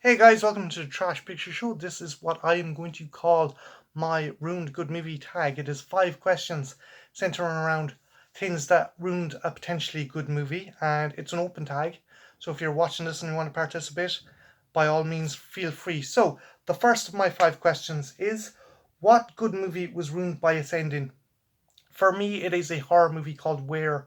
Hey guys, welcome to the Trash Picture Show. This is what I am going to call my ruined good movie tag. It is 5 questions centering around things that ruined a potentially good movie, and it's an open tag. So if you're watching this and you want to participate, by all means, feel free. So the first of my 5 questions is, what good movie was ruined by its ending? For me, it is a horror movie called Where,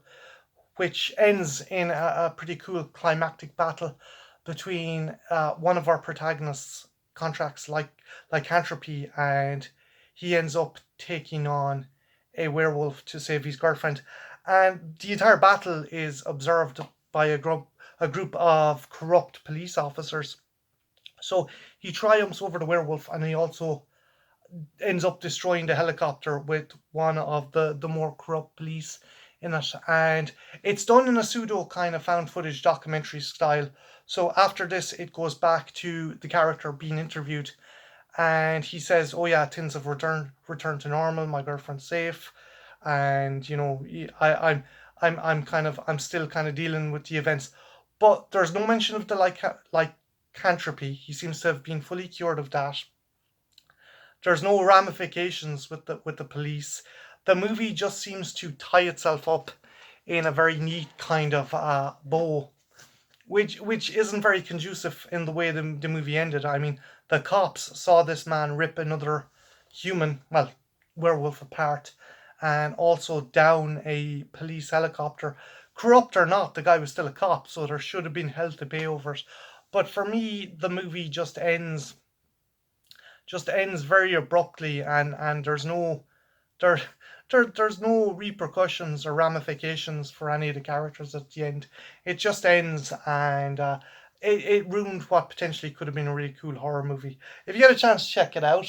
which ends in a pretty cool climactic battle between one of our protagonists' contracts, like lycanthropy, and he ends up taking on a werewolf to save his girlfriend. And the entire battle is observed by a group of corrupt police officers. So he triumphs over the werewolf, and he also ends up destroying the helicopter with one of the more corrupt police in it. And it's done in a pseudo kind of found footage documentary style. So after this, it goes back to the character being interviewed, and he says, "Oh yeah, things have returned to normal. My girlfriend's safe, and I'm still kind of dealing with the events." But there's no mention of the lycanthropy. He seems to have been fully cured of that. There's no ramifications with the police. The movie just seems to tie itself up in a very neat kind of bow, which isn't very conducive in the way the movie ended. I mean, the cops saw this man rip another human, well, werewolf apart, and also down a police helicopter. Corrupt or not, the guy was still a cop, so there should have been hell to pay over it. But for me, the movie just ends very abruptly, and there, there's no repercussions or ramifications for any of the characters at the end. It just ends, and it ruined what potentially could have been a really cool horror movie. If you get a chance to check it out,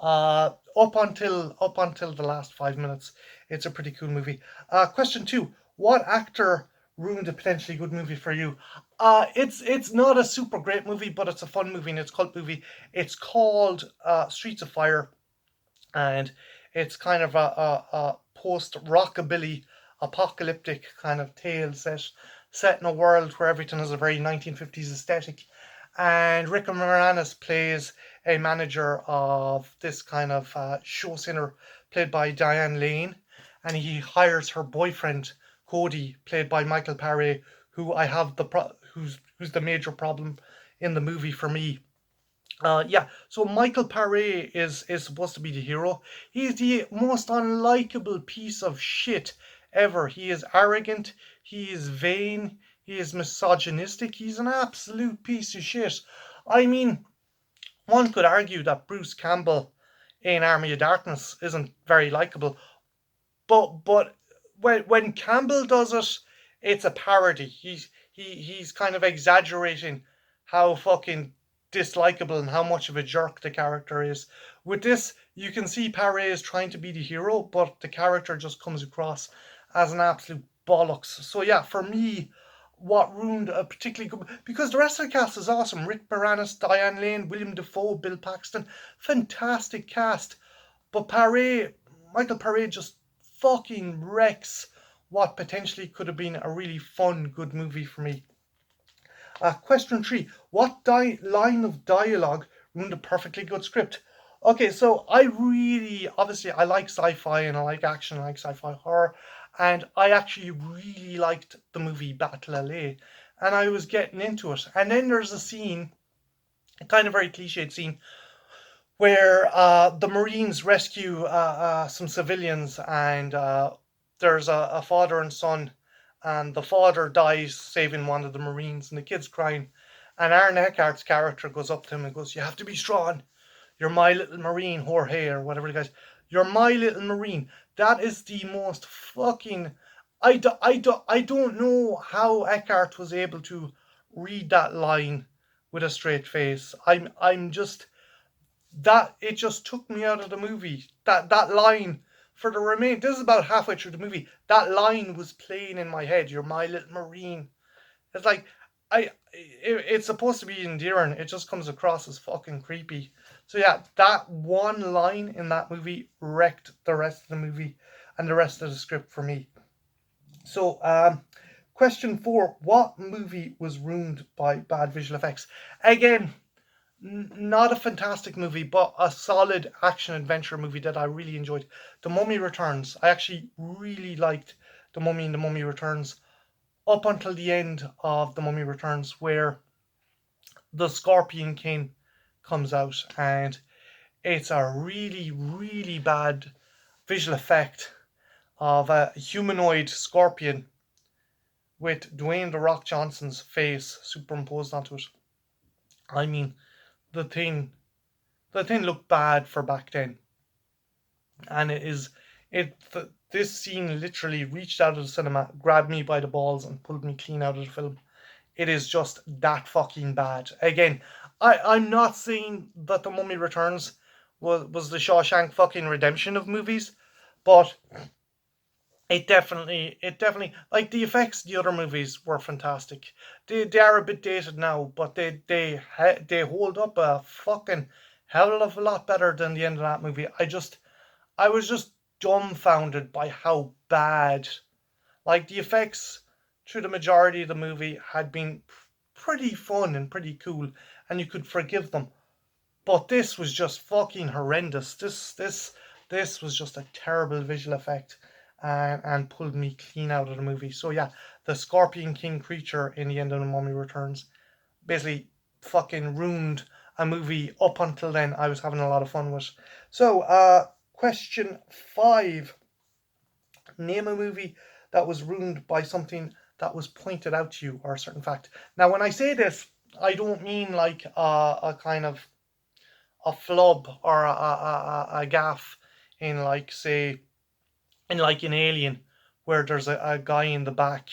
up until the last 5 minutes, it's a pretty cool movie. Question two: what actor ruined a potentially good movie for you? It's not a super great movie, but it's a fun movie and it's a cult movie. It's called Streets of Fire, and it's kind of a post rockabilly apocalyptic kind of tale set in a world where everything has a very 1950s aesthetic. And Rick Moranis plays a manager of this kind of show sinner played by Diane Lane, and he hires her boyfriend Cody, played by Michael Paré, who I have who's the major problem in the movie for me. Yeah, so Michael Paré is supposed to be the hero. He's the most unlikable piece of shit ever. He is arrogant, he is vain, he is misogynistic, he's an absolute piece of shit. I mean, one could argue that Bruce Campbell in Army of Darkness isn't very likable, but when Campbell does it, it's a parody. He's kind of exaggerating how fucking dislikable and how much of a jerk the character is. With this, you can see Paré is trying to be the hero, but the character just comes across as an absolute bollocks. So yeah, for me, what ruined a particularly good, because the rest of the cast is awesome. Rick Moranis, Diane Lane, William Dafoe, Bill Paxton, fantastic cast. But Michael Paré just fucking wrecks what potentially could have been a really fun, good movie for me. Question three: what line of dialogue ruined a perfectly good script? Okay, so obviously, I like sci-fi and I like action, I like sci-fi horror, and I actually really liked the movie Battle LA, and I was getting into it. And then there's a scene, a kind of very cliched scene, where the Marines rescue some civilians, and there's a father and son, and the father dies saving one of the Marines, and the kid's crying. And Aaron Eckhart's character goes up to him and goes, "You have to be strong. You're my little Marine, Jorge," or whatever the guy's. "You're my little Marine." That is the most fucking. I don't know how Eckhart was able to read that line with a straight face. I'm just that it just took me out of the movie. That line for the remain. This is about halfway through the movie. That line was playing in my head. "You're my little Marine." It's like it's supposed to be endearing. It just comes across as fucking creepy. So yeah, that one line in that movie wrecked the rest of the movie and the rest of the script for me. So question four: what movie was ruined by bad visual effects? Again, Not a fantastic movie, but a solid action adventure movie that I really enjoyed. The Mummy Returns. I actually really liked The Mummy and The Mummy Returns up until the end of The Mummy Returns, where the Scorpion King comes out, and it's a really, really bad visual effect of a humanoid scorpion with Dwayne The Rock Johnson's face superimposed onto it. I mean, the thing, the thing looked bad for back then, and this scene literally reached out of the cinema, grabbed me by the balls, and pulled me clean out of the film. It is just that fucking bad. Again, I'm not saying that The Mummy Returns was the Shawshank fucking redemption of movies, but it definitely like the effects. The other movies were fantastic. They are a bit dated now, but they hold up a fucking hell of a lot better than the end of that movie. I was just dumbfounded by how bad, like, the effects through the majority of the movie had been pretty fun and pretty cool, and you could forgive them. But this was just fucking horrendous. This was just a terrible visual effect, and pulled me clean out of the movie. So yeah, the Scorpion King creature in the end of The Mummy Returns basically fucking ruined a movie up until then I was having a lot of fun with. So, question 5. Name a movie that was ruined by something that was pointed out to you or a certain fact. Now, when I say this, I don't mean like a kind of a flub or a gaff in, like, say, in like an Alien, where there's a guy in the back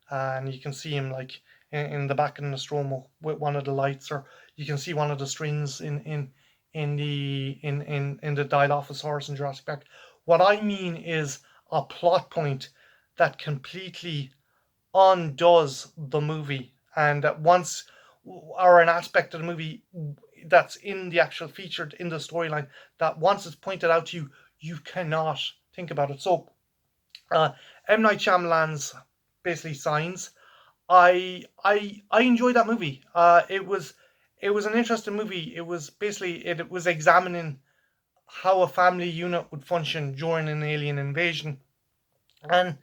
and you can see him like in the back in the stromo with one of the lights, or you can see one of the strings in the Dilophosaurus in Jurassic Park. What I mean is a plot point that completely undoes the movie, and that once, or an aspect of the movie that's in the actual featured in the storyline, that once it's pointed out to you, you cannot think about it. So, uh, M Night Shyamalan's basically Signs. I enjoyed that movie. It was an interesting movie. It was examining how a family unit would function during an alien invasion, and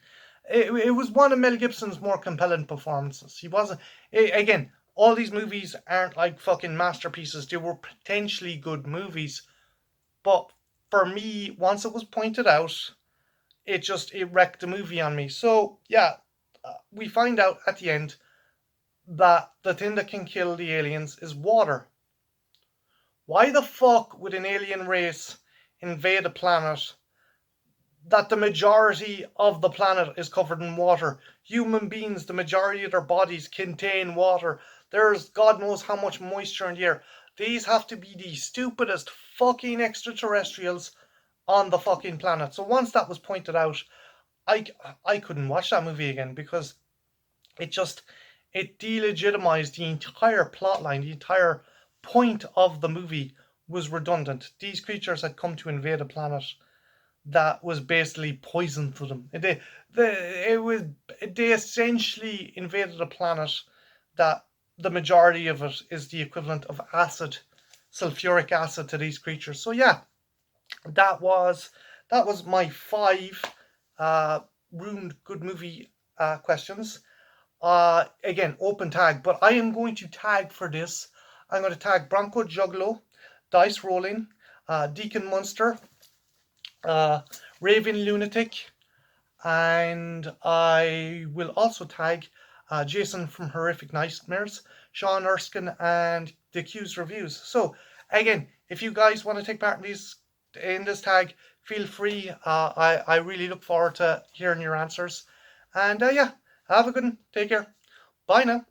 it was one of Mel Gibson's more compelling performances. He wasn't again. All these movies aren't like fucking masterpieces. They were potentially good movies, but for me, once it was pointed out, it wrecked the movie on me. So yeah, we find out at the end that the thing that can kill the aliens is water. Why the fuck would an alien race invade a planet that the majority of the planet is covered in water? Human beings, the majority of their bodies contain water. There's God knows how much moisture in the air. These have to be the stupidest fucking extraterrestrials on the fucking planet. So once that was pointed out, I I couldn't watch that movie again, because it just it delegitimized the entire plot line. The entire point of the movie was redundant. These creatures had come to invade a planet that was basically poison to them. They essentially invaded a planet that the majority of it is the equivalent of acid, sulfuric acid, to these creatures. So yeah, that was that was my 5 uh, ruined good movie questions. Again, open tag, but I am going to tag for this. I'm going to tag Bronco Juggalo, Dice Rolling, Deacon Munster, uh, Raven Lunatic, and I will also tag Jason from Horrific Nightmares, Sean Erskine, and the Q's Reviews. So, again, if you guys want to take part in this tag, feel free. I really look forward to hearing your answers. And yeah, have a good one. Take care. Bye now.